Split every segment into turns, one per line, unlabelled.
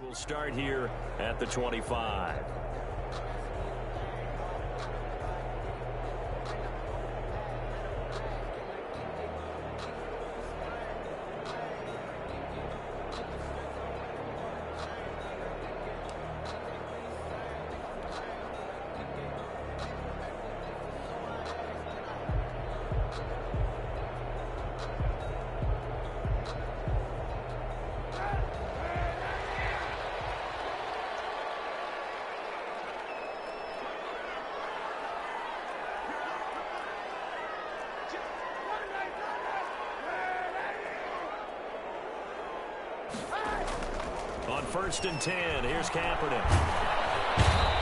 We'll start here at the 25. On 1st and 10, here's Kaepernick.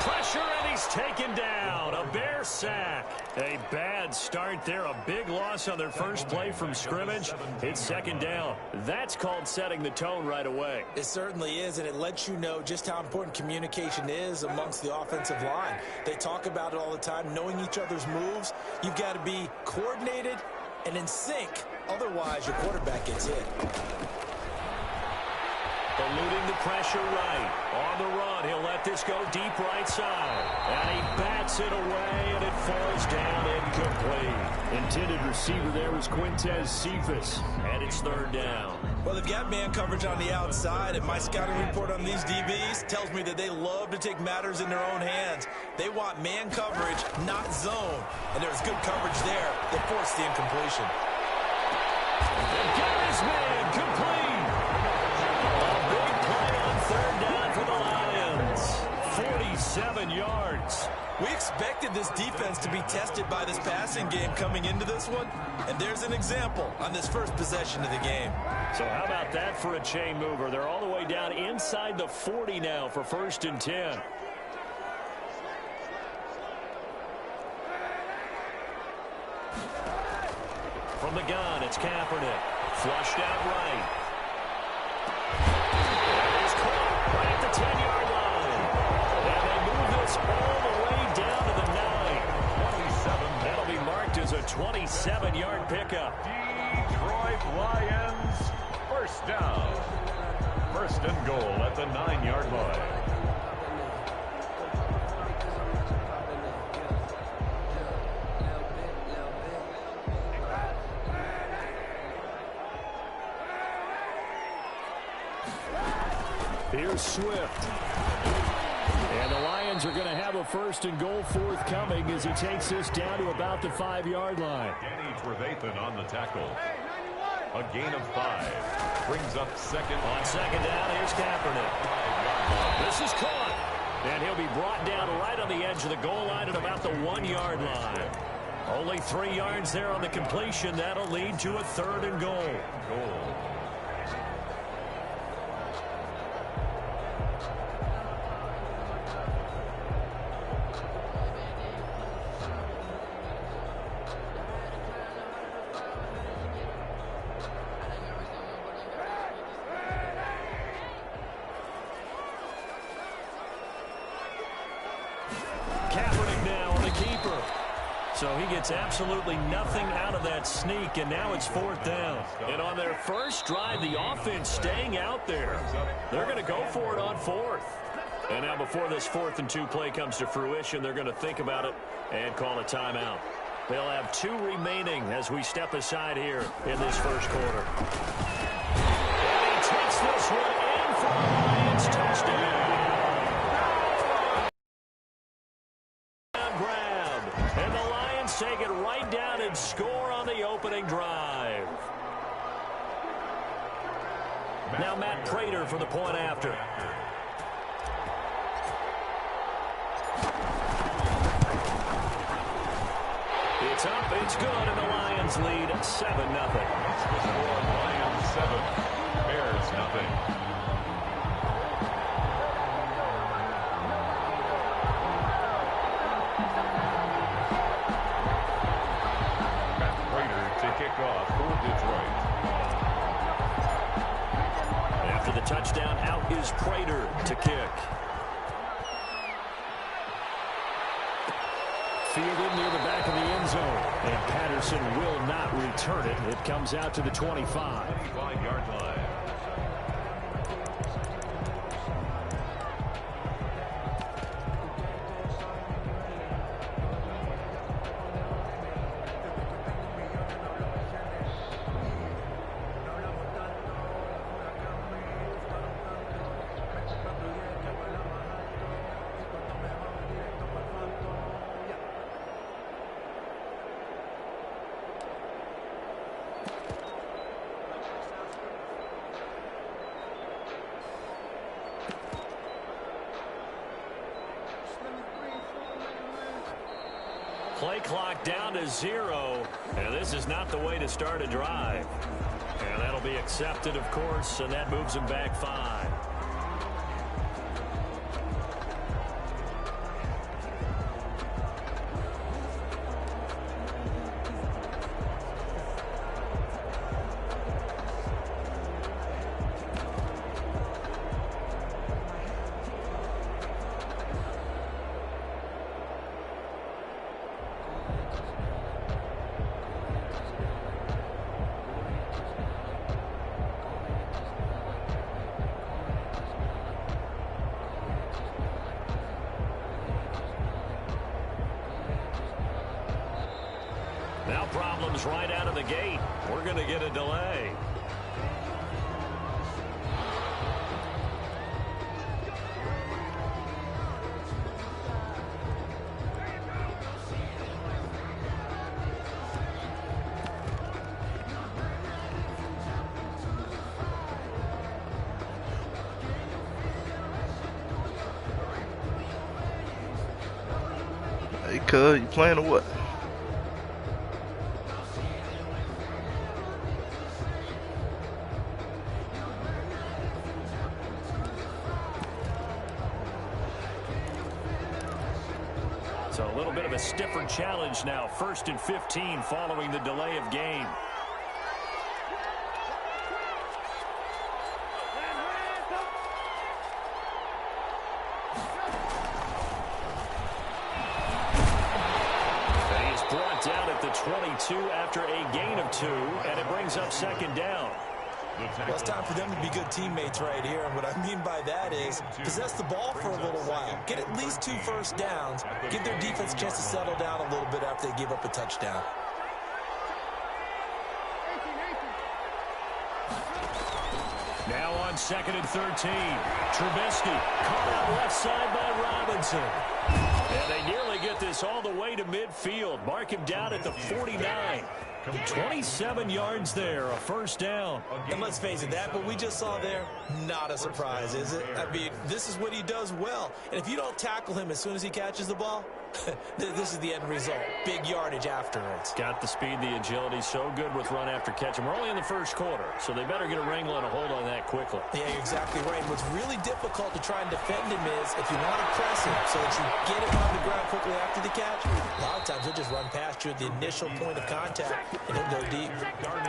Pressure, and he's taken down. A Bear sack. A bad start there. A big loss on their first play from scrimmage. It's 2nd down. That's called setting the tone right away.
It certainly is, and it lets you know just how important communication is amongst the offensive line. They talk about it all the time, knowing each other's moves. You've got to be coordinated and in sync. Otherwise, your quarterback gets hit.
Eluding the pressure right. On the run, he'll let this go deep right side. And he bats it away, and it falls down incomplete. Intended receiver there was Quintez Cephas, and it's 3rd down.
Well, they've got man coverage on the outside, and my scouting report on these DBs tells me that they love to take matters in their own hands. They want man coverage, not zone. And there's good coverage there that forced the incompletion.
They've got his man complete. 3rd down for the Lions. 47 yards.
We expected this defense to be tested by this passing game coming into this one, and there's an example on this first possession of the game.
So how about that for a chain mover? They're all the way down inside the 40 now for 1st and 10. From the gun, it's Kaepernick. Flushed out right. Right at the 10-yard line. And they move this all the way down to the 9. 27. That'll be marked as a 27-yard pickup.
Detroit Lions, 1st down. 1st and goal at the 9-yard line.
Here's Swift. And the Lions are going to have a 1st and goal forthcoming as he takes this down to about the 5-yard line.
Danny Trevathan on the tackle. A gain of 5. Brings up 2nd.
On 2nd down, here's Kaepernick. This is caught. And he'll be brought down right on the edge of the goal line at about the 1-yard line. Only 3 yards there on the completion. That'll lead to a 3rd and goal. Kaepernick now on the keeper. So he gets absolutely nothing out of that sneak, and now it's 4th down. And on their first drive, the offense staying out there. They're going to go for it on 4th. And now before this 4th and 2 play comes to fruition, they're going to think about it and call a timeout. They'll have 2 remaining as we step aside here in this first quarter. And he takes this one in for the Lions touchdown. And the Lions take it right down and score on the opening drive. Now Matt Prater for the point after. It's up, it's good, and the Lions lead 7-0.
Score Lions 7, Bears nothing. Off for Detroit.
After the touchdown, out is Prater to kick. Fielded near the back of the end zone. And Patterson will not return it. It comes out to the 25.
25-yard line.
play clock down to 0. And this is not the way to start a drive. And that'll be accepted, of course, and that moves him back 5. Now problems right out of the gate. We're going to get a delay.
Hey, cuz, you playing or what?
So a little bit of a stiffer challenge now. 1st and 15 following the delay of game. And he's brought down at the 22 after a gain of 2, and it brings up 2nd down.
Well, it's time for them to be good teammates right here. And what I mean by that is possess the ball for a little while. Get at least 2 first downs. Give their defense a chance to settle down a little bit after they give up a touchdown.
Now on 2nd and 13. Trubisky caught out left side by Robinson. And they nearly get this all the way to midfield. Mark him down at the 49. 27 yards there, a 1st down.
And let's face it, that what we just saw there, not a surprise, is it? I mean, this is what he does well. And if you don't tackle him as soon as he catches the ball, this is the end result. Big yardage afterwards.
Got the speed, the agility, so good with run after catch. And we're only in the 1st quarter, so they better get a wrangle and a hold on that quickly.
Yeah, you're exactly right. And what's really difficult to try and defend him is if you want to press him so that you get him on the ground quickly after the catch, a lot of times he'll just run past you at the initial point of contact and he'll go deep.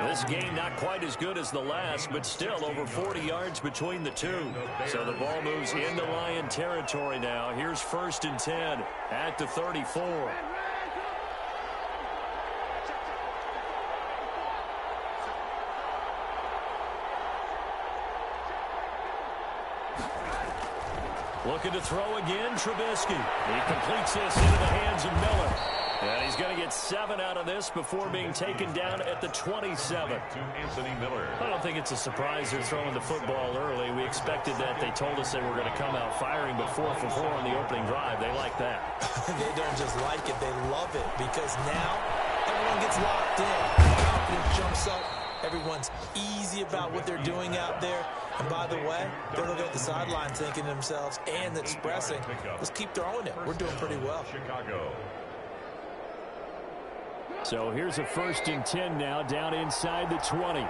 This game not quite as good as the last, but still over 40 yards between the two. So the ball moves into Lion territory now. Here's 1st and 10 at the 34. Looking to throw again, Trubisky. He completes this into the hands of Miller. And he's going to get 7 out of this before being taken down at the 27. I don't think it's a surprise they're throwing the football early. We expected that. They told us they were going to come out firing, but 4 for 4 on the opening drive. They like that.
They don't just like it, they love it, because now everyone gets locked in. Confidence jumps up. Everyone's easy about what they're doing out there. And by the way, they're looking at the sideline thinking to themselves and expressing, let's keep throwing it. We're doing pretty well.
So here's a 1st and 10 now, down inside the 20.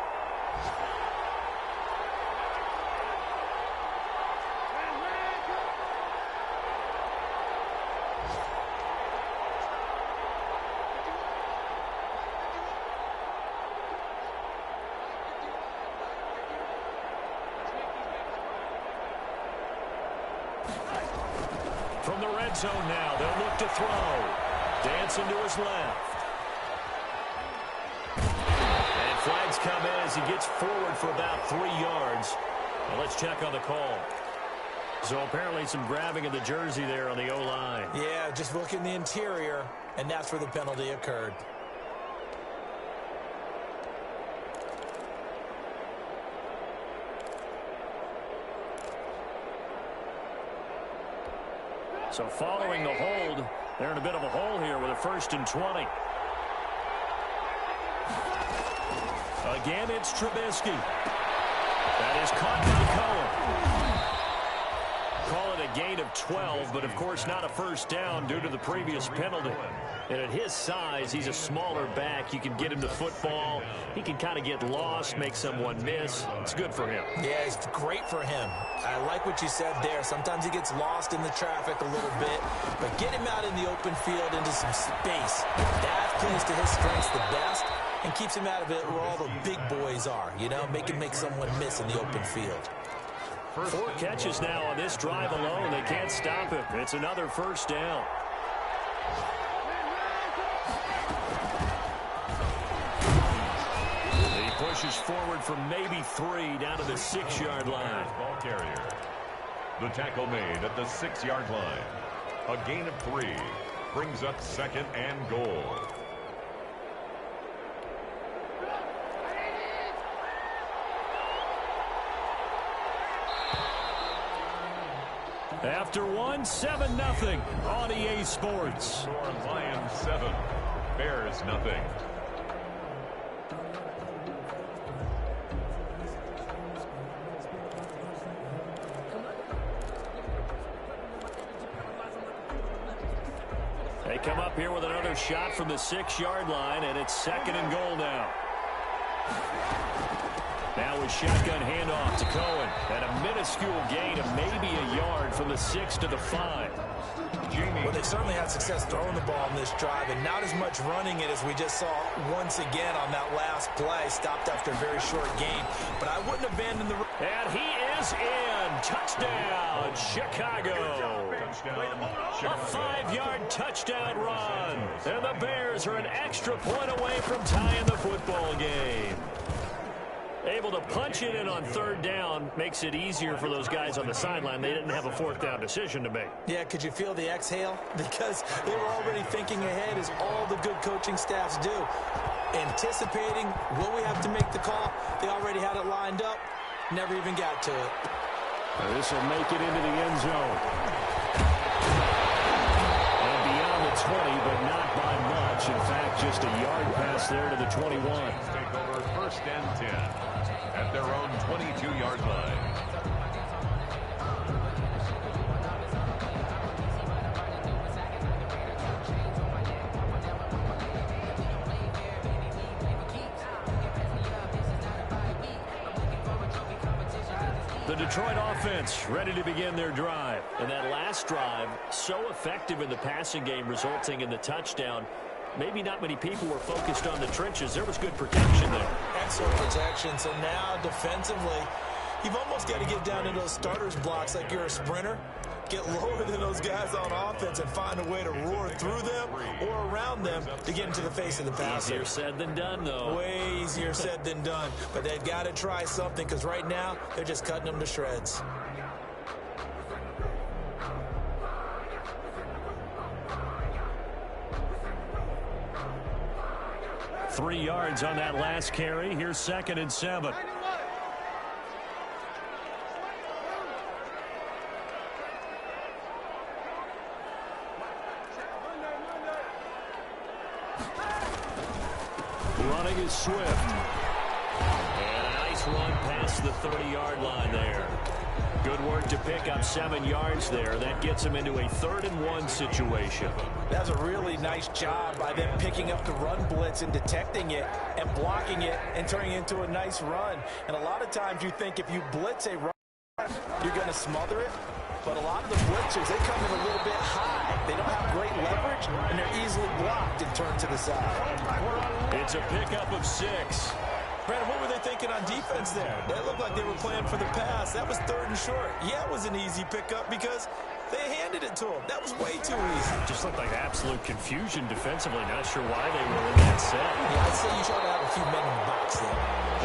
From the red zone now, they'll look to throw. Dancing to his left. And flags come in as he gets forward for about 3 yards. Well, let's check on the call. So apparently some grabbing of the jersey there on the O-line.
Yeah, just look in the interior, and that's where the penalty occurred.
So following the hold, they're in a bit of a hole here with a 1st and 20. Again, it's Trubisky. That is caught by Cohen. Call it a gain of 12, but of course not a 1st down due to the previous penalty. And at his size, he's a smaller back. You can get him the football. He can kind of get lost, make someone miss. It's good for him.
Yeah, it's great for him. I like what you said there. Sometimes he gets lost in the traffic a little bit, but get him out in the open field into some space. That plays to his strengths the best and keeps him out of it where all the big boys are, you know, make someone miss in the open field.
4 catches now on this drive alone. They can't stop him. It's another first down. He pushes forward for maybe 3 down to the 6-yard line.
Ball carrier. The tackle made at the 6-yard line. A gain of 3 brings up 2nd and goal.
After 1, 7-0 on EA Sports.
Score Lions 7, Bears nothing.
They come up here with another shot from the 6-yard line, and it's 2nd and goal now. Now with shotgun handoff to Cohen. And a minuscule gain of maybe a yard from the 6 to the 5.
Well, they certainly had success throwing the ball in this drive, and not as much running it as we just saw once again on that last play. Stopped after a very short gain, but I wouldn't abandon the...
And he is in. Touchdown, Chicago. A 5-yard touchdown run. And the Bears are an extra point away from tying the football game. Able to punch it in on 3rd down makes it easier for those guys on the sideline. They didn't have a 4th down decision to make.
Yeah, could you feel the exhale? Because they were already thinking ahead, as all the good coaching staffs do. Anticipating what we have to make the call. They already had it lined up. Never even got to it.
This will make it into the end zone. And beyond the 20, but not by much. In fact, just a yard pass there to the 21.
Take over 1st and 10 at their own 22-yard line.
The Detroit offense ready to begin their drive. And that last drive, so effective in the passing game, resulting in the touchdown. Maybe not many people were focused on the trenches. There was good protection there.
Excellent protection. So now defensively, you've almost got to get down to those starters blocks like you're a sprinter. Get lower than those guys on offense and find a way to roar through them or around them to get into the face of the passer.
Easier said than done, though.
Way easier said than done. But they've got to try something, because right now they're just cutting them to shreds.
Three yards on that last carry. Here's 2nd and 7. Running is Swift. And a nice run past the 30-yard line there. Good work to pick up 7 yards there. That gets him into a 3rd and 1 situation.
That's a really nice job by them picking up the run blitz and detecting it and blocking it and turning it into a nice run. And a lot of times you think if you blitz a run, you're going to smother it. But a lot of the blitzers, they come in a little bit high. They don't have great leverage, and they're easily blocked and turned to the side.
It's a pickup of 6.
Brandon, what were they thinking on defense there? They looked like they were playing for the pass. That was 3rd and short. Yeah, it was an easy pickup because they handed it to him. That was way too easy.
Just looked like absolute confusion defensively. Not sure why they were in that set.
Yeah, I'd say you try to have a few men in the box there.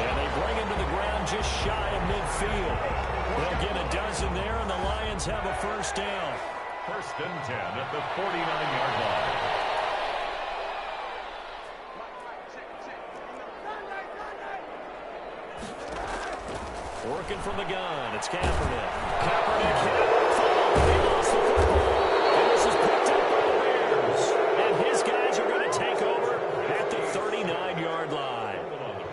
And they bring him to the ground just shy of midfield. They'll get a dozen there, and the Lions have a 1st down.
1st and 10 at the 49-yard line.
Working from the gun, it's Kaepernick. Kaepernick hit. He lost the football. And this is picked up by the Bears. And his guys are going to take over at the 39-yard line.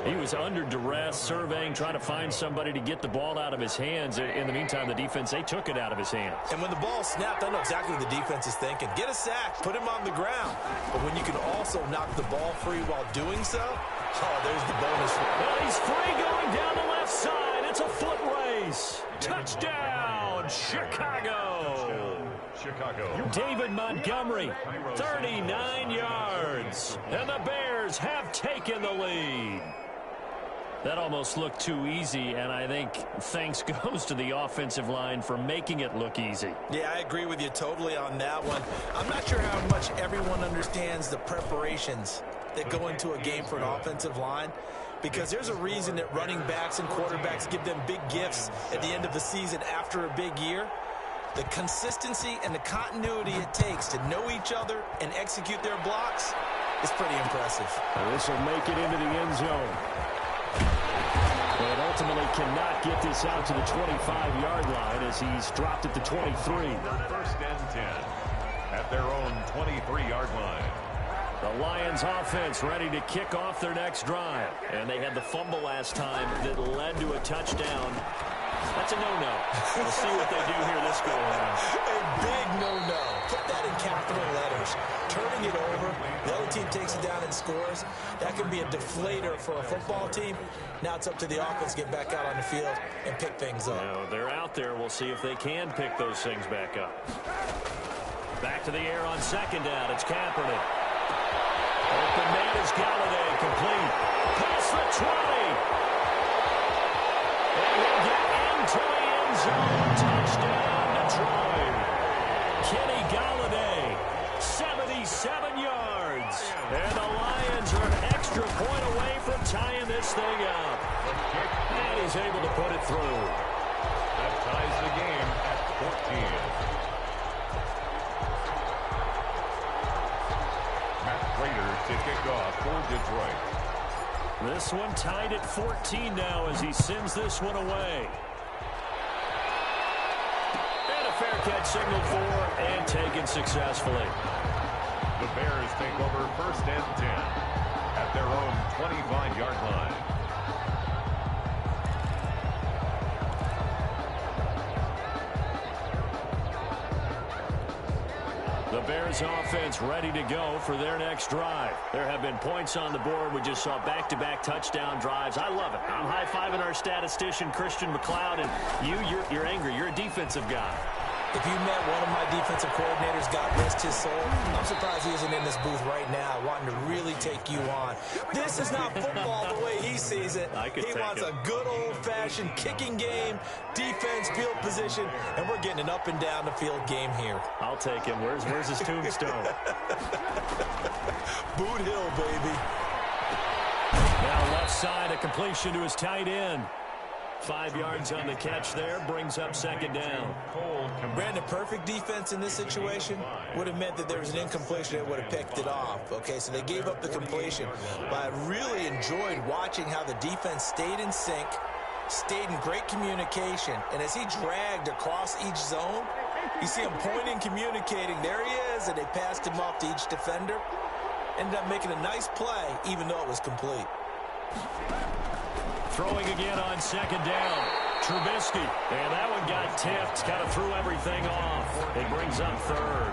He was was under duress, surveying, trying to find somebody to get the ball out of his hands. In the meantime, the defense, they took it out of his hands.
And when the ball snapped, I know exactly what the defense is thinking. Get a sack, put him on the ground. But when you can also knock the ball free while doing so, oh, there's the bonus.
Well, he's free going down the left side. It's a foot race. Touchdown, Chicago. David Montgomery, 39 yards. And the Bears have taken the lead. That almost looked too easy, and I think thanks goes to the offensive line for making it look easy.
Yeah, I agree with you totally on that one. I'm not sure how much everyone understands the preparations that go into a game for an offensive line, because there's a reason that running backs and quarterbacks give them big gifts at the end of the season after a big year. The consistency and the continuity it takes to know each other and execute their blocks is pretty impressive.
This will make it into the end zone. But ultimately cannot get this out to the 25-yard line as he's dropped at the 23.
First and 10 at their own 23-yard line.
The Lions offense ready to kick off their next drive. And they had the fumble last time that led to a touchdown. That's a no-no. We'll see what they do here this go around.
A big no-no. Put that in capital letters. Turning it over, the other team takes it down and scores. That can be a deflator for a football team. Now it's up to the offense to get back out on the field and pick things up.
Now, they're out there. We'll see if they can pick those things back up. Back to the air on second down. It's Kaepernick. Open man is Galladay. Complete. Pass the 20. And he'll get into the end zone. Touchdown, Detroit. Kenny Galladay, 77 yards. And the Lions are an extra point away from tying this thing up. And he's able to put it through.
That ties the game at 14. Matt Prater to kick off for Detroit.
This one tied at 14 now as he sends this one away. And a fair catch signaled for and taken successfully.
The Bears take over first and 10 at their own 25-yard line.
The Bears offense ready to go for their next drive. There have been points on the board. We just saw back-to-back touchdown drives. I love it. I'm high-fiving our statistician, Christian McLeod, and you're angry. You're a defensive guy.
If you met one of my defensive coordinators, God rest his soul, I'm surprised he isn't in this booth right now wanting to really take you on. This is not football the way he sees it. He wants a good old-fashioned kicking game, defense, field position, and we're getting an up-and-down-the-field game here.
I'll take him. Where's his tombstone?
Boot Hill, baby.
Now left side, a completion to his tight end. 5 yards on the catch there, brings up second down.
Brandon, perfect defense in this situation would have meant that there was an incompletion that would have picked it off. Okay, so they gave up the completion. But I really enjoyed watching how the defense stayed in sync, stayed in great communication. And as he dragged across each zone, you see him pointing, communicating. There he is, and they passed him off to each defender. Ended up making a nice play, even though it was complete.
Throwing again on second down. Trubisky. And that one got tipped. Kind of threw everything off. It brings up third.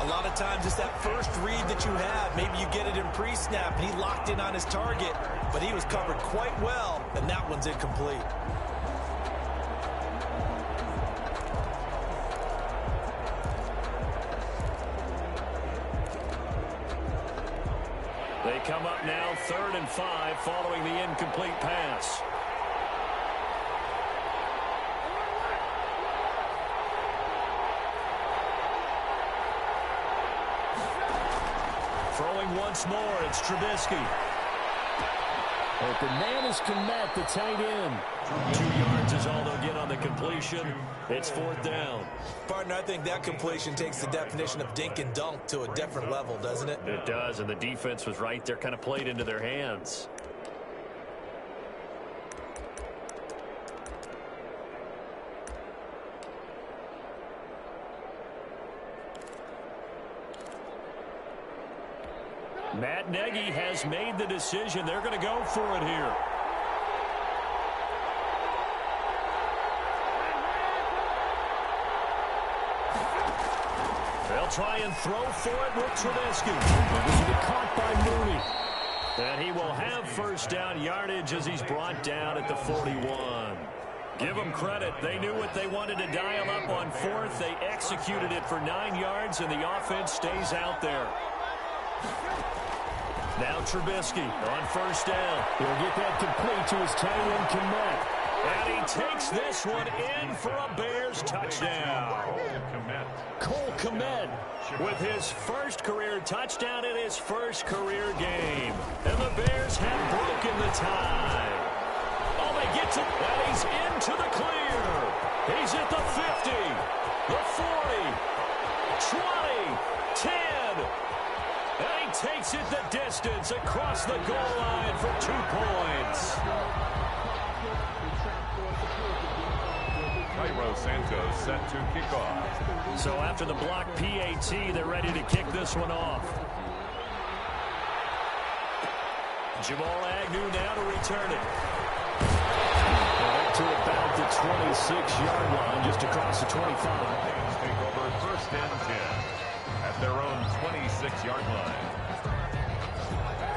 A lot of times it's that first read that you have. Maybe you get it in pre-snap, and he locked in on his target. But he was covered quite well, and that one's incomplete.
They come up now 3rd and 5 following the incomplete pass. Throwing once more, it's Trubisky. Open man is Kmet, the tight end. 2 yards is all they'll get on the completion. It's 4th down.
Partner, I think that completion takes the definition of dink and dunk to a different level, doesn't it?
It does, and the defense was right there, kind of played into their hands. Matt Nagy has made the decision. They're going to go for it here. They'll try and throw for it with Trubisky. This will be caught by Mooney. And he will have first down yardage as he's brought down at the 41. Give them credit. They knew what they wanted to dial up on fourth. They executed it for 9 yards, and the offense stays out there. Now Trubisky on first down. He'll get that complete to his tight end, Komet. And he takes this one in for a Bears touchdown. Cole Komet with his first career touchdown in his first career game. And the Bears have broken the tie. Oh, they get to, and he's into the clear. He's at the 50, the 40, 20, 10. And he takes it the distance across the goal line for 2 points.
Cairo Santos set to kick off.
So after the block PAT, they're ready to kick this one off. Jamal Agnew now to return it. Up to about the 26-yard line, just across the 25.
Take over first and 10 at their own 26-yard line.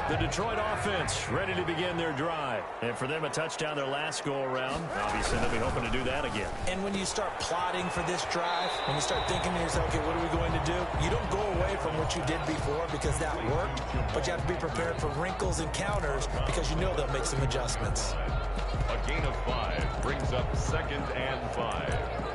The Detroit offense ready to begin their drive. And for them, a touchdown their last go-around. Obviously, they'll be hoping to do that again.
And when you start plotting for this drive, when you start thinking to yourself, okay, what are we going to do? You don't go away from what you did before because that worked, but you have to be prepared for wrinkles and counters because you know they'll make some adjustments.
A gain of 5 brings up 2nd and 5.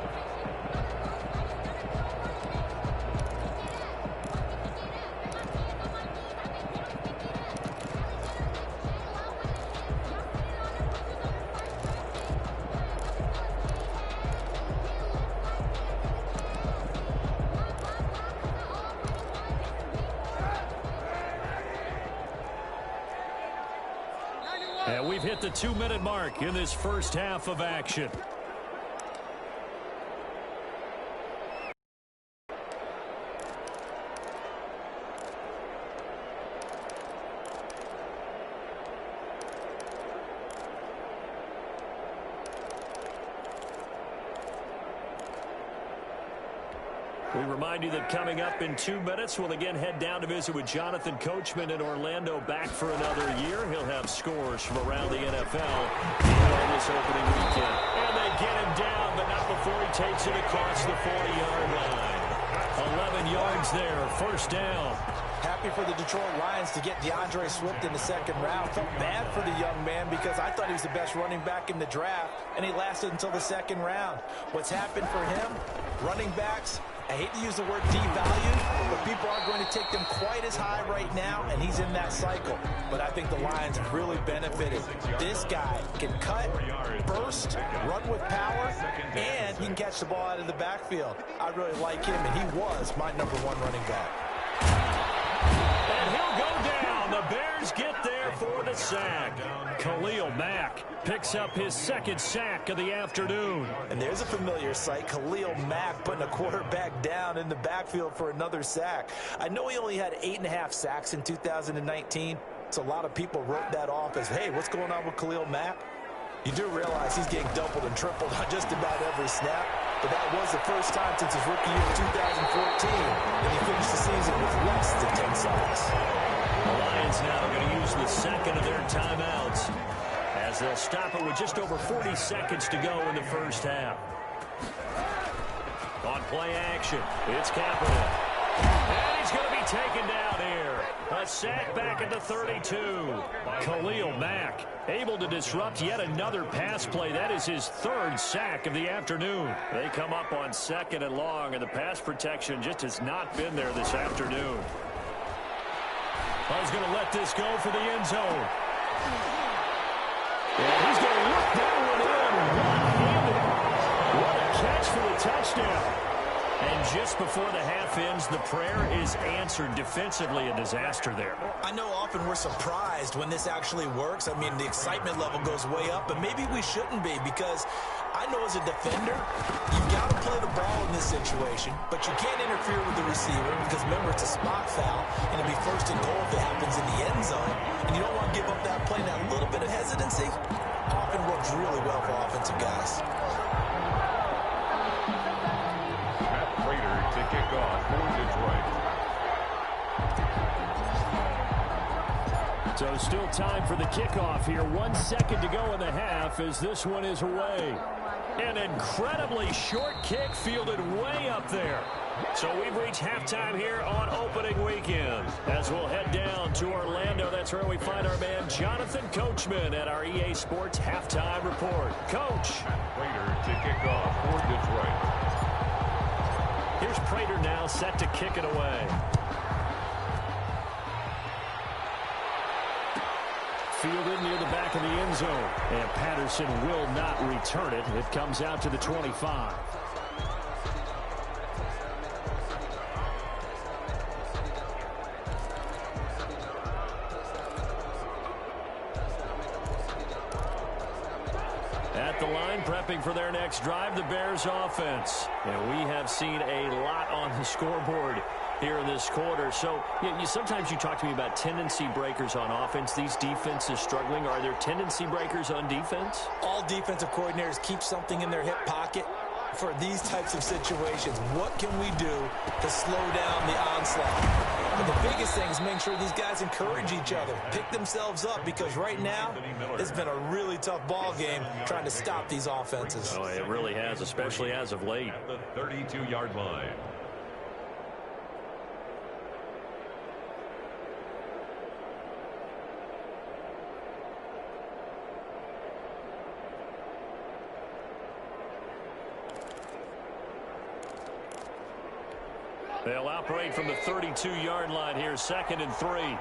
And we've hit the 2-minute mark in this first half of action. We remind you that coming up in 2 minutes, we'll again head down to visit with Jonathan Coachman in Orlando, back for another year. He'll have scores from around the NFL on this opening weekend. And they get him down, but not before he takes it across the 40-yard line. 11 yards there, first down.
Happy for the Detroit Lions to get DeAndre Swift in the 2nd round. Felt bad for the young man because I thought he was the best running back in the draft, and he lasted until the 2nd round. What's happened for him? Running backs, I hate to use the word devalued, but people aren't going to take them quite as high right now, and he's in that cycle. But I think the Lions have really benefited. This guy can cut, burst, run with power, and he can catch the ball out of the backfield. I really like him, and he was my #1 running back.
And he'll go down. The Bears get there for the sack. Khalil Mack picks up his 2nd sack of the afternoon.
And there's a familiar sight. Khalil Mack putting a quarterback down in the backfield for another sack. I know he only had 8.5 sacks in 2019, so a lot of people wrote that off as, hey, what's going on with Khalil Mack? You do realize he's getting doubled and tripled on just about every snap, but that was the first time since his rookie year in 2014 that he finished the season with less than 10 sacks.
The Lions now are going to use the 2nd of their timeouts as they'll stop it with just over 40 seconds to go in the first half. On play action, it's Kaepernick. And he's going to be taken down here. A sack back at the 32. Khalil Mack able to disrupt yet another pass play. That is his 3rd sack of the afternoon. They come up on 2nd and long, and the pass protection just has not been there this afternoon. He's going to let this go for the end zone. And he's going to look that one in one-handed. What a catch for the touchdown. And just before the half ends, the prayer is answered. Defensively, a disaster there.
I know often we're surprised when this actually works. I mean, the excitement level goes way up, but maybe we shouldn't be because I know as a defender, you've got to play the ball in this situation, but you can't interfere with the receiver because, remember, it's a spot foul, and it'll be first and goal if it happens in the end zone, and you don't want to give up that play. That little bit of hesitancy often works really well for offensive guys.
To kick off for Detroit.
So still time for the kickoff here. 1 second to go in the half as this one is away. An incredibly short kick fielded way up there. So we've reached halftime here on opening weekend. As we'll head down to Orlando, that's where we find our man Jonathan Coachman at our EA Sports Halftime Report. Coach.
Prater to kick off for Detroit.
Here's Prater now set to kick it away. Fielded near the back of the end zone. And Patterson will not return it. It comes out to the 25. At the line, prepping for their next drive, the Bears offense. And we have seen a lot on the scoreboard here in this quarter. So sometimes you talk to me about tendency breakers on offense. These defenses struggling. Are there tendency breakers on defense?
All defensive coordinators keep something in their hip pocket for these types of situations. What can we do to slow down the onslaught? But the biggest thing is making sure these guys encourage each other, pick themselves up, because right now it's been a really tough ball game trying to stop these offenses.
Oh, it really has, especially as of late.
At the 32-yard line.
They'll operate from the 32-yard line here, 2nd and 3.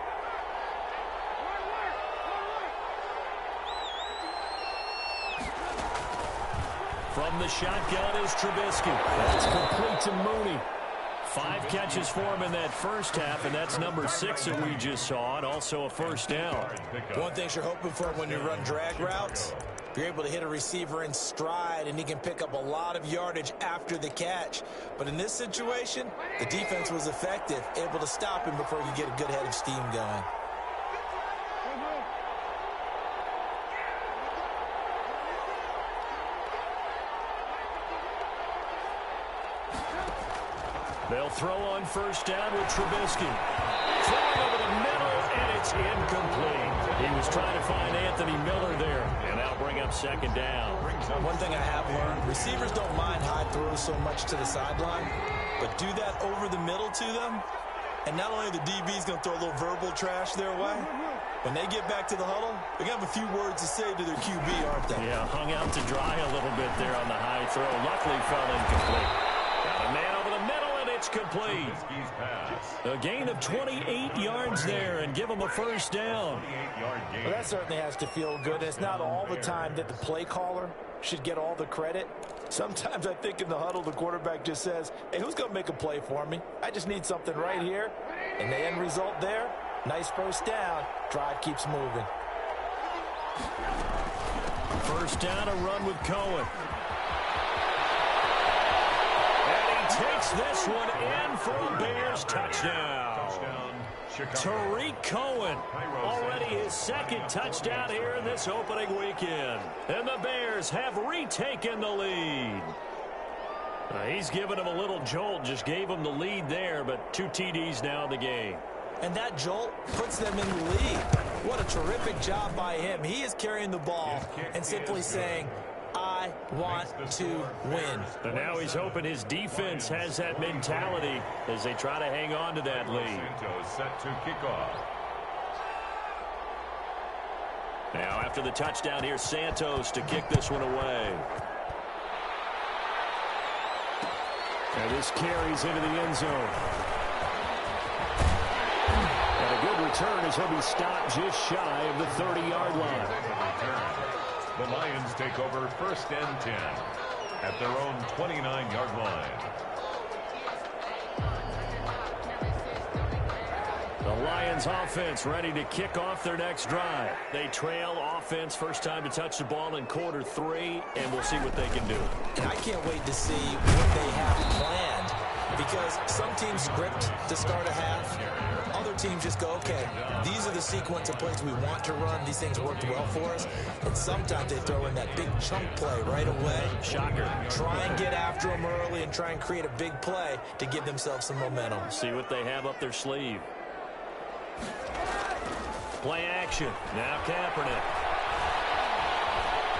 From the shotgun is Trubisky. That's complete to Mooney. 5 catches for him in that first half, and that's number 6 that we just saw, and also a first down.
One thing you're hoping for when you run drag routes, you're able to hit a receiver in stride, and he can pick up a lot of yardage after the catch. But in this situation, the defense was effective, able to stop him before he could get a good head of steam going.
They'll throw on first down with Trubisky. Throwing over the middle, and it's incomplete. He was trying to find Anthony Miller there, and that'll bring up 2nd down.
One thing I have learned, receivers don't mind high throws so much to the sideline, but do that over the middle to them, and not only the DB's going to throw a little verbal trash their way, when they get back to the huddle, they're going to have a few words to say to their QB, aren't they?
Yeah, hung out to dry a little bit there on the high throw. Luckily fell incomplete. Got a man over the middle, and it's complete. A gain of 28 yards there, and give them a first down.
Well, that certainly has to feel good. It's not all the time that the play caller should get all the credit. Sometimes I think in the huddle, the quarterback just says, hey, who's going to make a play for me? I just need something right here. And the end result there, nice first down. Drive keeps moving.
First down, a run with Cohen. And he takes this one in for a Bears touchdown. Tariq Cohen, already his 2nd touchdown here in this opening weekend. And the Bears have retaken the lead. He's given him a little jolt, just gave him the lead there, but 2 TDs now in the game.
And that jolt puts them in the lead. What a terrific job by him. He is carrying the ball and simply saying, I want to win.
And now he's hoping his defense has that mentality as they try to hang on to that lead.
Set to kick off.
Now after the touchdown, here's Santos to kick this one away. And this carries into the end zone. And a good return as he'll be stopped just shy of the 30-yard line.
The Lions take over 1st and 10 at their own 29-yard line.
The Lions offense ready to kick off their next drive. They trail offense, first time to touch the ball in quarter 3, and we'll see what they can do.
And I can't wait to see what they have planned, because some teams script to start a half. Other teams just go, okay, these are the sequence of plays we want to run. These things worked well for us. And sometimes they throw in that big chunk play right away.
Shocker.
Try and get after them early and try and create a big play to give themselves some momentum.
See what they have up their sleeve. Play action. Now Kaepernick.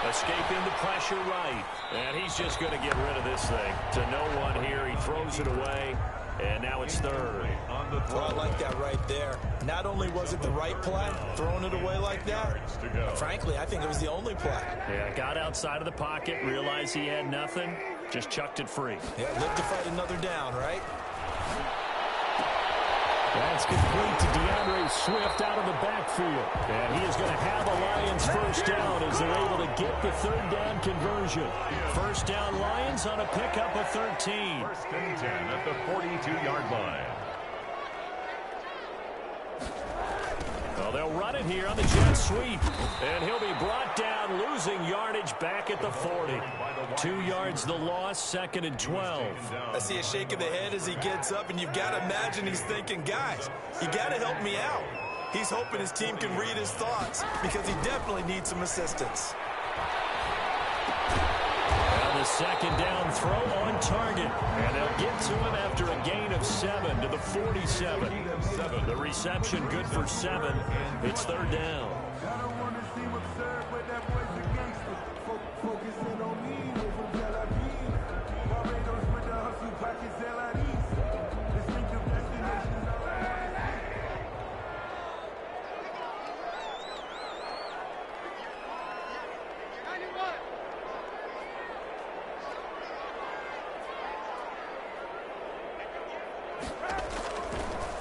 Escaping the pressure right. And he's just going to get rid of this thing. To no one here. He throws it away. And now it's third.
Well, I like that right there. Not only was it the right play, throwing it away like that, frankly, I think it was the only play.
Yeah, got outside of the pocket, realized he had nothing, just chucked it free.
Yeah, live to fight another down, right?
That's complete to DeAndre Swift out of the backfield. And he is going to have a Lions first down as they're able to get the third down conversion. First down Lions on a pickup of 13.
First and 10 at the 42-yard line.
Well, they'll run it here on the jet sweep. And he'll be brought down, losing yardage back at the 40. 2 yards the loss, second and 12.
I see a shake of the head as he gets up, and you've got to imagine he's thinking, guys, you got to help me out. He's hoping his team can read his thoughts because he definitely needs some assistance.
Now the second down throw on target. And they'll get to him after a gain of 7 to the 47. The reception good for 7. It's third down.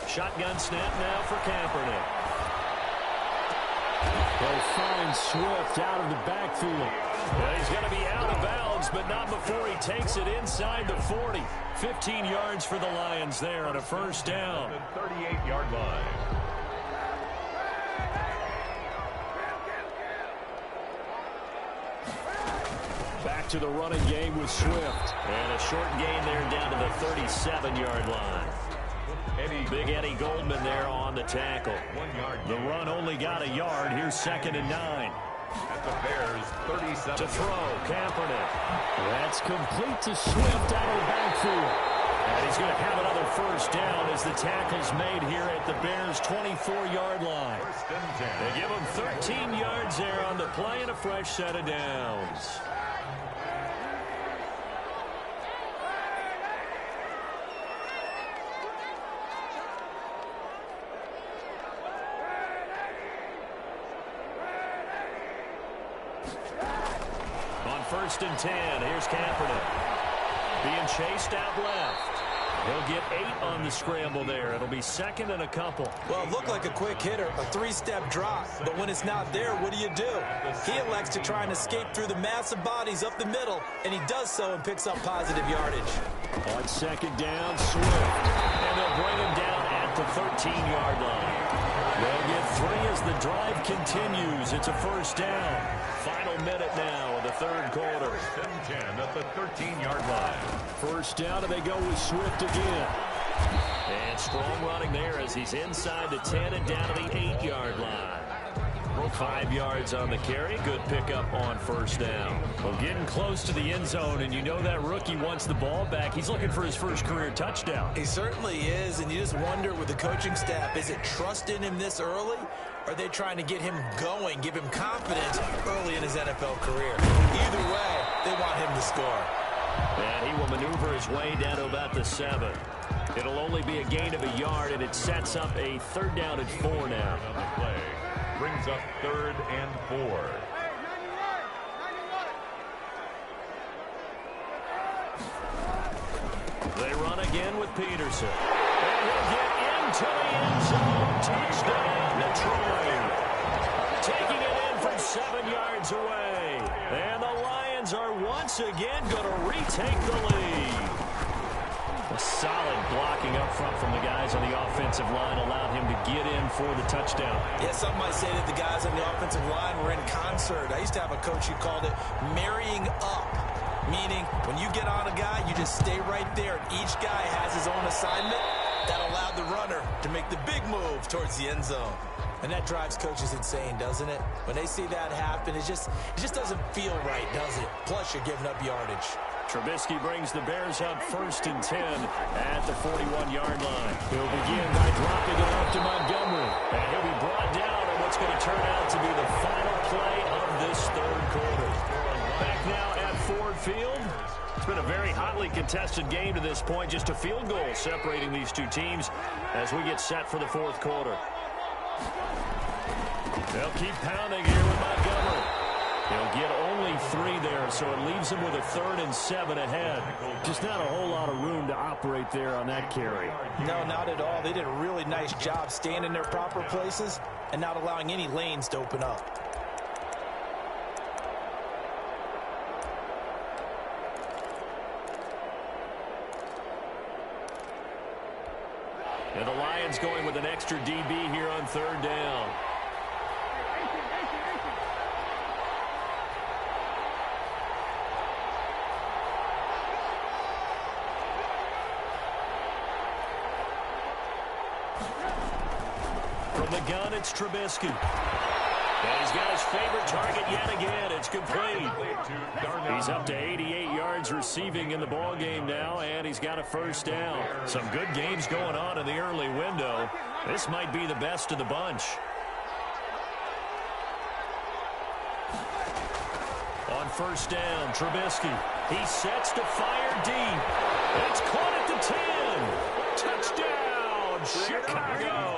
Shotgun snap now for Kaepernick. They'll find Swift out of the backfield. Well, he's going to be out of bounds, but not before he takes it inside the 40. 15 yards for the Lions there on a first down.
The 38-yard line.
Back to the running game with Swift. And a short gain there down to the 37-yard line. Big Eddie Goldman there on the tackle.
1 yard.
The run only got a yard. Here's second and 9.
At the Bears, 37.
To throw, Kaepernick. That's complete to Swift out of the backfield. And he's going to have another first down as the tackle's made here at the Bears' 24-yard line.
First and 10.
They give him 13 yards there on the play and a fresh set of downs. First and 10. Here's Kaepernick. Being chased out left. He'll get 8 on the scramble there. It'll be second and a couple.
Well, it looked like a quick hitter, a 3-step drop. But when it's not there, what do? He elects to try and escape through the massive bodies up the middle, and he does so and picks up positive yardage.
On second down, Swift. And they'll bring him down at the 13-yard line. They'll get 3 as the drive continues. It's a first down. Final minute now of the third quarter.
First and 10 at the 13-yard line.
First down, and they go with Swift again. And strong running there as he's inside the 10 and down to the 8-yard line. 5 yards on the carry. Good pickup on first down. Well, getting close to the end zone, and you know that rookie wants the ball back. He's looking for his first career touchdown.
He certainly is, and you just wonder with the coaching staff, is it trust in him this early? Or are they trying to get him going, give him confidence early in his NFL career? Either way, they want him to score.
And he will maneuver his way down to about the 7. It'll only be a gain of a yard, and it sets up a third down and 4 now.
On the play. Brings up third and 4.
They run again with Peterson. And he'll get into the end zone. Touchdown, Detroit. Taking it in from 7 yards away. And the Lions are once again going to retake the lead. Solid blocking up front from the guys on the offensive line allowed him to get in for the touchdown.
Yeah, some might say that the guys on the offensive line were in concert. I used to have a coach who called it marrying up, meaning when you get on a guy, you just stay right there. Each guy has his own assignment. That allowed the runner to make the big move towards the end zone. And that drives coaches insane, doesn't it? When they see that happen, it just doesn't feel right, does it? Plus, you're giving up yardage.
Trubisky brings the Bears up 1st and 10 at the 41-yard line. He'll begin by dropping it off to Montgomery. And he'll be brought down on what's going to turn out to be the final play of this third quarter. Back now at Ford Field. It's been a very hotly contested game to this point. Just a field goal separating these two teams as we get set for the fourth quarter. They'll keep pounding here with Montgomery. He'll get only 3 there, so it leaves him with a 3rd and 7 ahead. Just not a whole lot of room to operate there on that carry.
No, not at all. They did a really nice job staying in their proper places and not allowing any lanes to open up.
And the Lions going with an extra DB here on 3rd down. From the gun, it's Trubisky. And he's got his favorite target yet again. It's complete. He's up to 88 yards receiving in the ball game now, and he's got a 1st down. Some good games going on in the early window. This might be the best of the bunch. On 1st down, Trubisky. He sets to fire deep. It's caught at the 10. Touchdown, Chicago.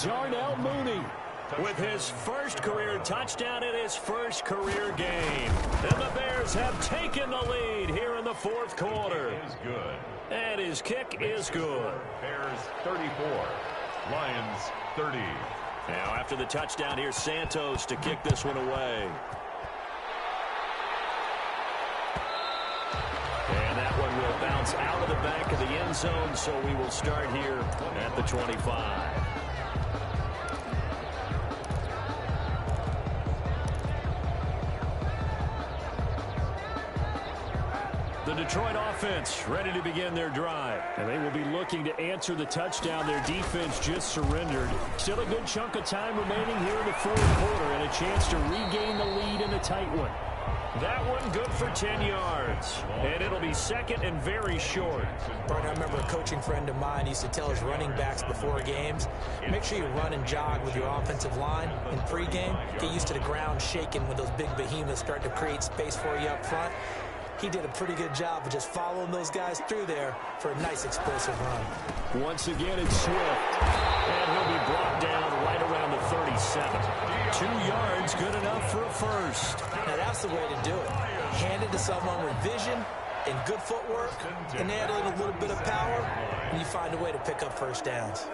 Darnell Mooney with his 1st career touchdown in his 1st career game. And the Bears have taken the lead here in the 4th quarter.
Is good.
And his kick is good.
Bears 34, Lions 30.
Now after the touchdown, here's Santos to kick this one away. And that one will bounce out of the back of the end zone, so we will start here at the 25. The Detroit offense ready to begin their drive. And they will be looking to answer the touchdown their defense just surrendered. Still a good chunk of time remaining here in the 4th quarter and a chance to regain the lead in a tight one. That one good for 10 yards. And it'll be 2nd and very short.
Bart, I remember a coaching friend of mine used to tell his running backs before games, make sure you run and jog with your offensive line in pregame. Get used to the ground shaking when those big behemoths start to create space for you up front. He did a pretty good job of just following those guys through there for a nice explosive run.
Once again, it's Swift. And he'll be brought down right around the 37. 2 yards, good enough for a 1st.
Now, that's the way to do it. Hand it to someone with vision and good footwork, and add in a little bit of power, and you find a way to pick up 1st downs.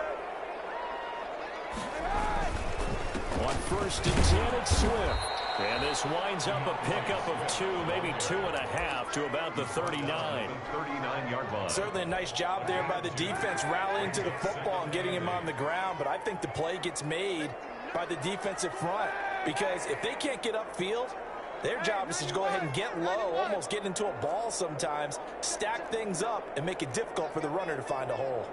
On 1st and 10, it's Swift. And this winds up a pickup of 2, maybe 2.5 to about the 39.
39-yard line.
Certainly a nice job there by the defense rallying to the football and getting him on the ground, but I think the play gets made by the defensive front because if they can't get upfield, their job is to go ahead and get low, almost get into a ball sometimes, stack things up, and make it difficult for the runner to find a hole.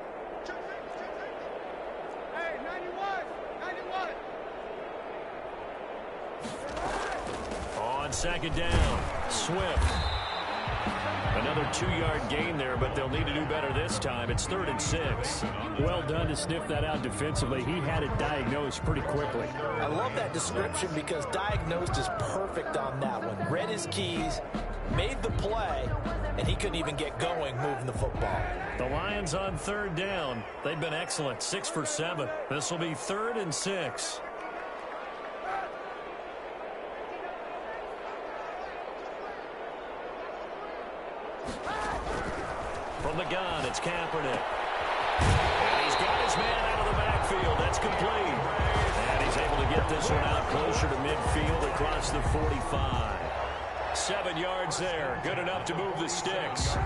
On 2nd down, Swift. Another 2-yard gain there, but they'll need to do better this time. It's 3rd and 6.
Well done to sniff that out defensively. He had it diagnosed pretty quickly.
I love that description because diagnosed is perfect on that one. Read his keys, made the play, and he couldn't even get going moving the football.
The Lions on 3rd down. They've been excellent, 6 for 7. This will be 3rd and 6. From the gun, it's Kaepernick. And he's got his man out of the backfield. That's complete. And he's able to get this one out closer to midfield across the 45. 7 yards there. Good enough to move the sticks.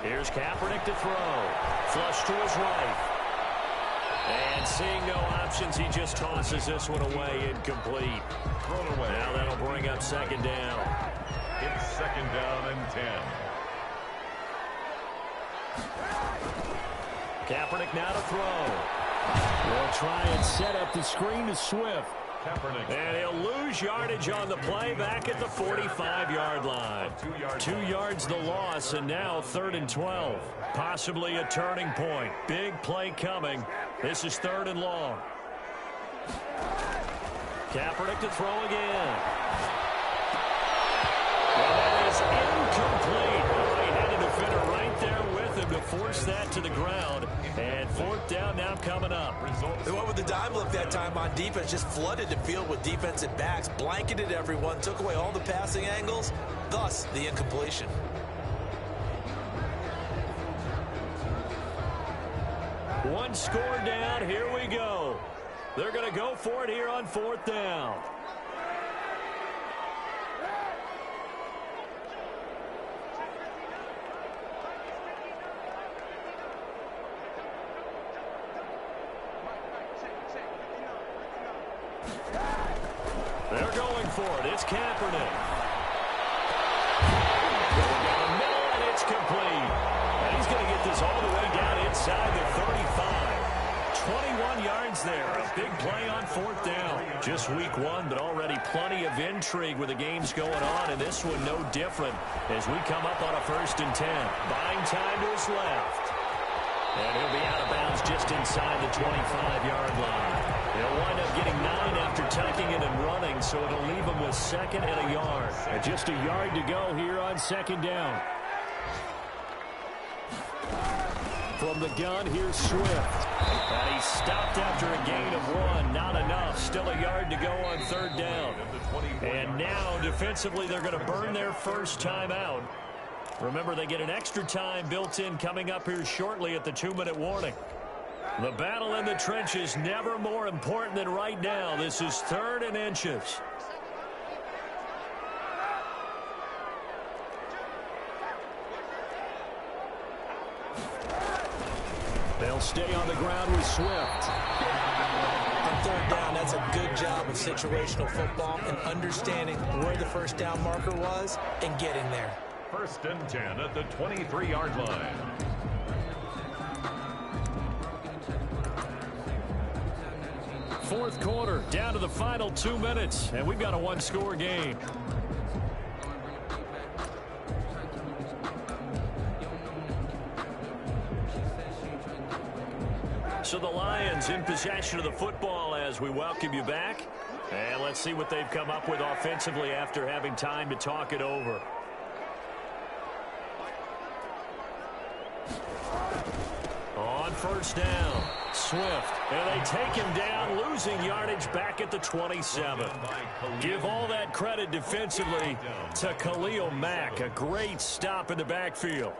Here's Kaepernick to throw. Flush to his right. And seeing no options, he just tosses this one away, incomplete.
Thrown away.
Now that'll bring up second down.
It's second down and 10.
Kaepernick now to throw.
They'll try and set up the screen to Swift.
Kaepernick.
And he'll lose yardage on the play back at the 45-yard line. 2 yards the loss, and now 3rd and 12. Possibly a turning point. Big play coming. This is 3rd and long. Kaepernick to throw again. And that is incomplete. Oh, he had a defender right there with him to force that to the ground. And 4th down now coming up.
They went with the dime look that time on defense, just flooded the field with defensive backs, blanketed everyone, took away all the passing angles, thus the incompletion.
One score down. Here we go. They're going to go for it here on 4th down. They're going for it. It's Kaepernick. Going down the middle, and it's complete. And he's going to get this all the way down inside the 35. 21 yards there. A big play on 4th down. Just week 1, but already plenty of intrigue with the games going on, and this one no different as we come up on a 1st and 10. Buying time to his left. And he'll be out of bounds just inside the 25-yard line. He'll wind up getting 9 after tucking it and running, so it'll leave him with 2nd and a yard.
And just a yard to go here on 2nd down. From the gun, here's Swift.
And he stopped after a gain of 1. Not enough. Still a yard to go on 3rd down. And now, defensively, they're going to burn their first time out. Remember, they get an extra time built in coming up here shortly at the 2-minute warning. The battle in the trenches never more important than right now. This is 3rd and inches.
They'll stay on the ground with Swift.
On 3rd down, that's a good job of situational football and understanding where the first down marker was and getting there.
1st and 10 at the 23-yard line.
Fourth quarter, down to the final 2 minutes, and we've got a 1-score game. So the Lions in possession of the football as we welcome you back. And let's see what they've come up with offensively after having time to talk it over. On 1st down, Swift, and they take him down, losing yardage back at the 27. Give all that credit defensively to Khalil Mack. A great stop in the backfield.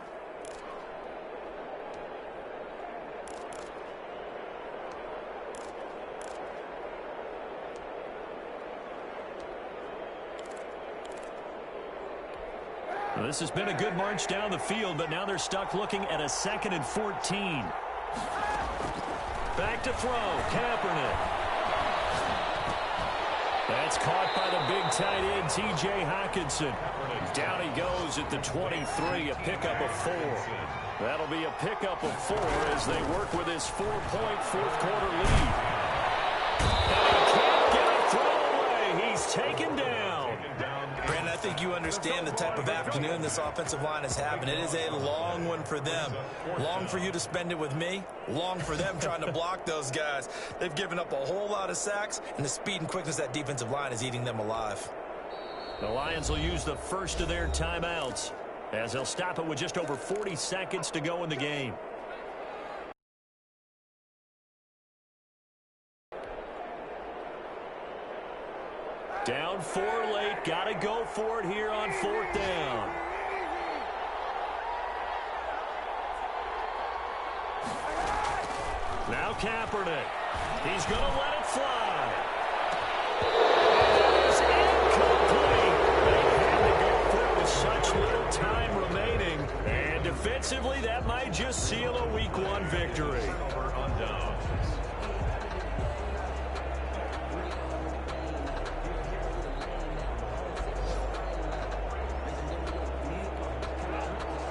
Well, this has been a good march down the field, but now they're stuck looking at a 2nd and 14. Back to throw, Kaepernick. That's caught by the big tight end, T.J. Hockenson. Down he goes at the 23, a pickup of 4. That'll be a pickup of 4 as they work with his 4-point fourth-quarter lead. And he can't get a throw away. He's taken down.
Brandon, I think you understand the type of afternoon this offensive line is having. It is a long one for them. Long for you to spend it with me. Long for them trying to block those guys. They've given up a whole lot of sacks, and the speed and quickness of that defensive line is eating them alive.
The Lions will use the first of their timeouts as they'll stop it with just over 40 seconds to go in the game. Down 4 late. Got to go for it here on 4th down. Now Kaepernick. He's going to let it fly. It is incomplete. They had to go for it with such little time remaining. And defensively, victory.
On downs.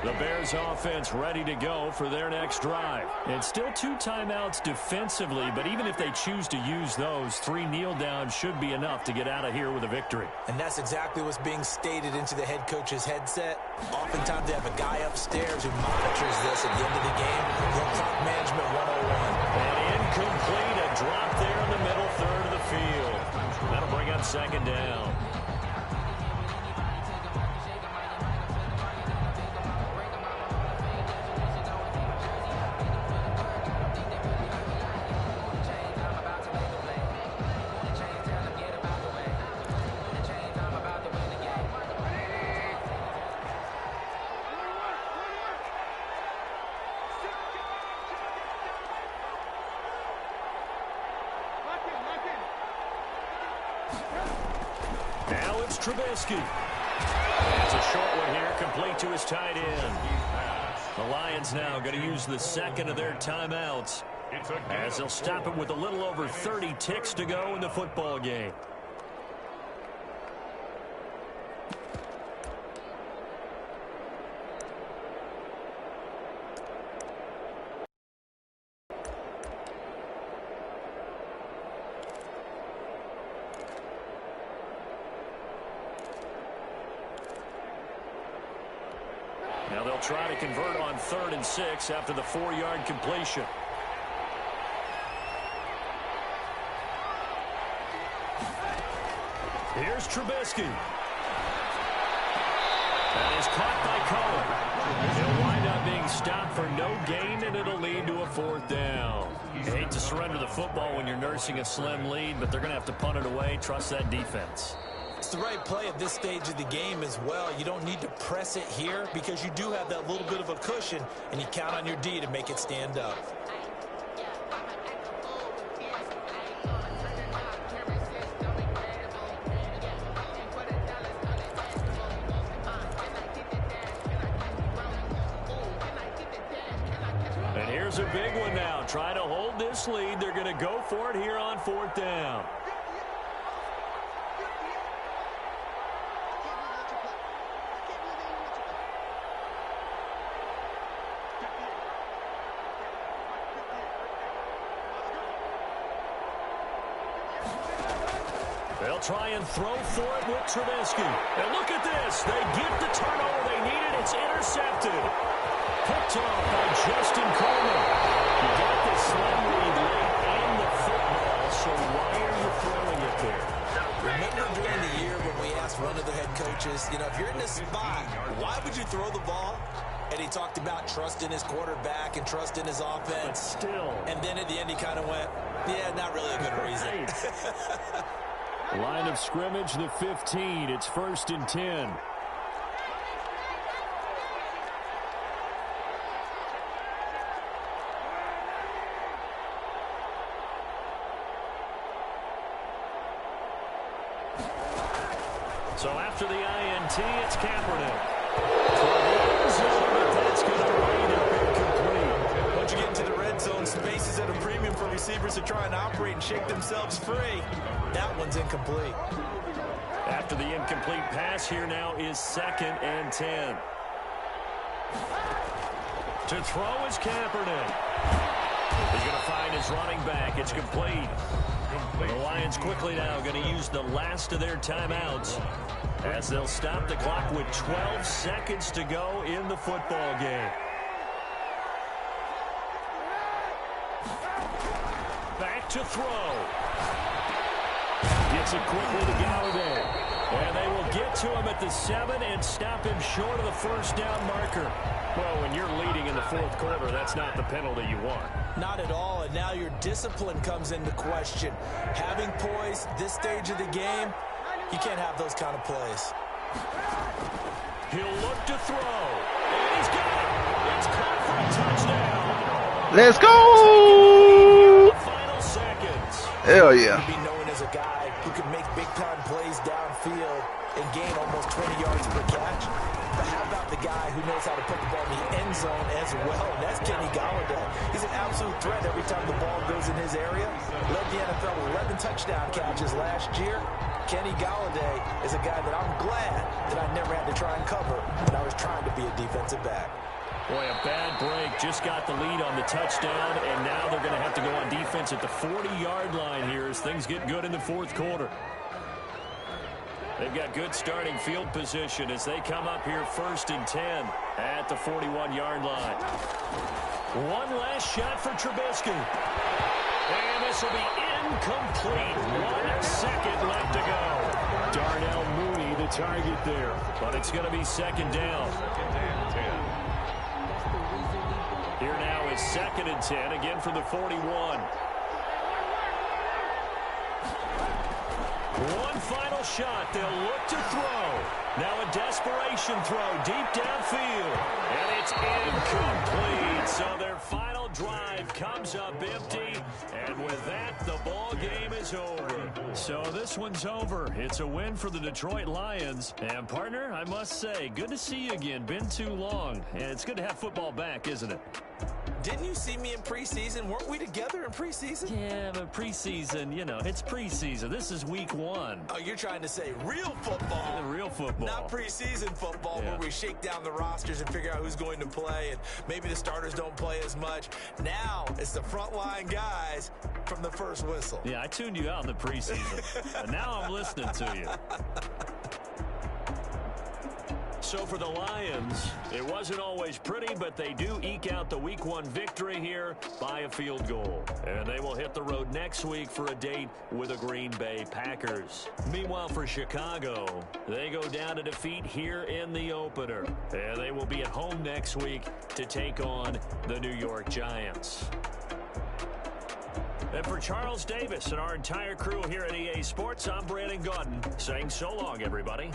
The Bears offense ready to go for their next drive. It's still 2 timeouts defensively, but even if they choose to use those, 3 kneel downs should be enough to get out of here with a victory.
And that's exactly what's being stated into the head coach's headset. Oftentimes they have a guy upstairs who monitors this at the end of the game. Clock management 101.
And incomplete, a drop there in the middle third of the field. That'll bring up second down. Now it's Trubisky. It's a short one here, complete to his tight end. The Lions now going to use the second of their timeouts as they'll stop it with a little over 30 ticks to go in the football game. Now they'll try to convert on 3rd and 6 after the 4-yard completion. Here's Trubisky. That is caught by Cohen. He'll wind up being stopped for no gain, and it'll lead to a 4th down. You hate to surrender the football when you're nursing a slim lead, but they're going to have to punt it away. Trust that defense.
It's the right play at this stage of the game as well. You don't need to press it here because you do have that little bit of a cushion, and you count on your D to make it stand up.
And here's a big one now. Trying to hold this lead. They're going to go for it here on 4th down. They'll try and throw for it with Trubisky. And look at this. They get the turnover they needed. It's intercepted. Picked off by Justin Coleman. You got the slim lead late and the football, so why are you throwing it there?
Remember during the year when we asked one of the head coaches, you know, if you're in this spot, why would you throw the ball? And he talked about trust in his quarterback and trust in his offense.
But still.
And then at the end he kind of went, yeah, not really a good reason.
Line of scrimmage, the 15. It's 1st and 10. So after the INT, it's Kaepernick. But that's going to read it incomplete.
Once you get into the red zone, space is at a premium for receivers to try and operate and shake themselves free. That one's incomplete.
After the incomplete pass, here now is 2nd and 10. To throw is Kaepernick. He's going to find his running back. It's complete. The Lions quickly now going to use the last of their timeouts as they'll stop the clock with 12 seconds to go in the football game. Back to throw. Gets it quickly to Galladay. And they will get to him at the 7 and stop him short of the 1st down marker. Well, when you're leading in the 4th quarter, that's not the penalty you want.
Not at all, and now your discipline comes into question. Having poise this stage of the game, you can't have those kind of plays.
He'll look to throw. And he's got it. It's caught for a touchdown.
Let's go!
Final seconds.
Hell yeah.
Be known as a guy who can make big-time plays downfield and gain almost 20 yards per catch. But how about got the guy who knows how to put the ball in the end zone as well, and that's Kenny Golladay. He's an absolute threat every time the ball goes in his area. Led the NFL with 11 touchdown catches last year. Kenny Golladay is a guy that I'm glad that I never had to try and cover when I was trying to be a defensive back.
Boy, a bad break. Just got the lead on the touchdown, and now they're going to have to go on defense at the 40-yard line here as things get good in the fourth quarter. They've got good starting field position as they come up here 1st and 10 at the 41-yard line. One last shot for Trubisky. And this will be incomplete. 1 second left to go.
Darnell Mooney, the target there.
But it's going to be 2nd down. Here now is 2nd and 10, again from the 41. One final shot. They'll look to throw. Now a desperation throw deep downfield. And it's incomplete. So their final drive comes up empty. And with that, the ball game is over. So this one's over. It's a win for the Detroit Lions. And, partner, I must say, good to see you again. Been too long. And it's good to have football back, isn't it?
Didn't you see me in preseason? Weren't we together in preseason?
Yeah, but preseason, you know, it's preseason. This is week 1.
Oh, you're trying to say real football.
Real football.
Not preseason football,
yeah,
where we shake down the rosters and figure out who's going to play, and maybe the starters don't play as much. Now it's the frontline guys from the first whistle.
Yeah, I tuned you out in the preseason. And now I'm listening to you. So for the Lions, it wasn't always pretty, but they do eke out the Week 1 victory here by a field goal. And they will hit the road next week for a date with the Green Bay Packers. Meanwhile, for Chicago, they go down to defeat here in the opener. And they will be at home next week to take on the New York Giants. And for Charles Davis and our entire crew here at EA Sports, I'm Brandon Gaudin saying so long, everybody.